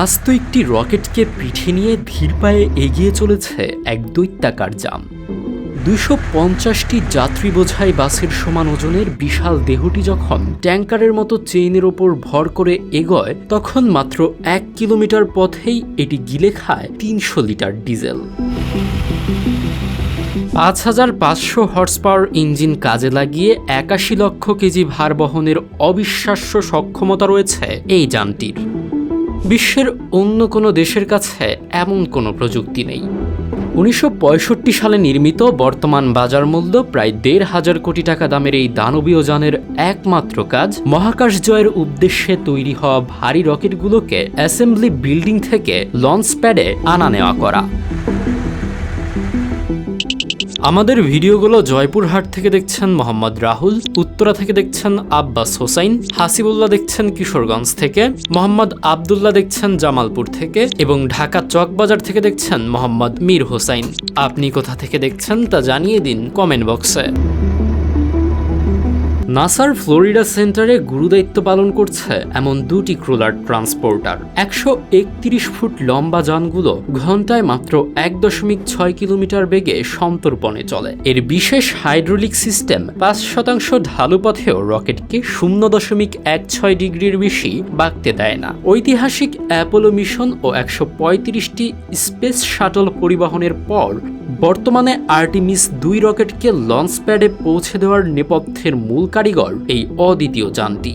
আস্ত একটি রকেটকে পিঠে নিয়ে ধীর পায়ে এগিয়ে চলেছে এক দৈত্যাকার যান। ২৫০টি যাত্রী বোঝাই বাসের সমান ওজনের বিশাল দেহটি যখন ট্যাঙ্কারের মতো চেইনের ওপর ভর করে এগোয়, তখন মাত্র ১ কিলোমিটার পথেই এটি গিলে খায় ৩০০ litre diesel. ৫,৫০০ horse power engine কাজে লাগিয়ে ৮১ লক্ষ কেজি ভার বহনের অবিশ্বাস্য সক্ষমতা রয়েছে এই যানটির। বিশ্বের অন্য কোনো দেশের কাছে এমন কোনো প্রযুক্তি নেই। ১৯৬৫ সালে নির্মিত, বর্তমান বাজার মূল্য প্রায় ১,৫০০ কোটি টাকা দামের এই দানবীয় যানের একমাত্র কাজ মহাকাশ জয়ের উদ্দেশ্যে তৈরি হওয়া ভারী রকেটগুলোকে অ্যাসেম্বলি বিল্ডিং থেকে লঞ্চ প্যাডে আনা নেওয়া করা। আমাদের ভিডিওগুলো জয়পুরহাট থেকে দেখছেন মোহাম্মদ রাহুল, উত্তরা থেকে দেখছেন আব্বাস হোসাইন, হাসিবুল্লাহ দেখছেন কিশোরগঞ্জ থেকে, মোহাম্মদ আবদুল্লাহ দেখছেন জামালপুর থেকে এবং ঢাকা চকবাজার থেকে দেখছেন মোহাম্মদ মীর হোসাইন। আপনি কোথা থেকে দেখছেন তা জানিয়ে দিন কমেন্ট বক্সে। নাসার ফ্লোরিডা সেন্টারে গুরুদায়িত্ব পালন করছে এমন দুটি ক্রুলার ট্রান্সপোর্টার। ১৩১ ফুট লম্বা যানগুলো ঘন্টায় মাত্র ১.৬ কিলোমিটার বেগে সন্তর্পণে চলে। এর বিশেষ হাইড্রোলিক সিস্টেম ৫% ঢালু পথেও রকেটকে ০.১৬ ডিগ্রির বেশি বাঁকতে দেয় না। ঐতিহাসিক অ্যাপোলো মিশন ও ১৩৫টি স্পেস শাটল পরিবহনের পর বর্তমানে আর্টেমিস ২ রকেটকে লঞ্চ প্যাডে পৌঁছে দেওয়ার নেপথ্যের মূল কারিগর এই অদ্বিতীয় যানটি।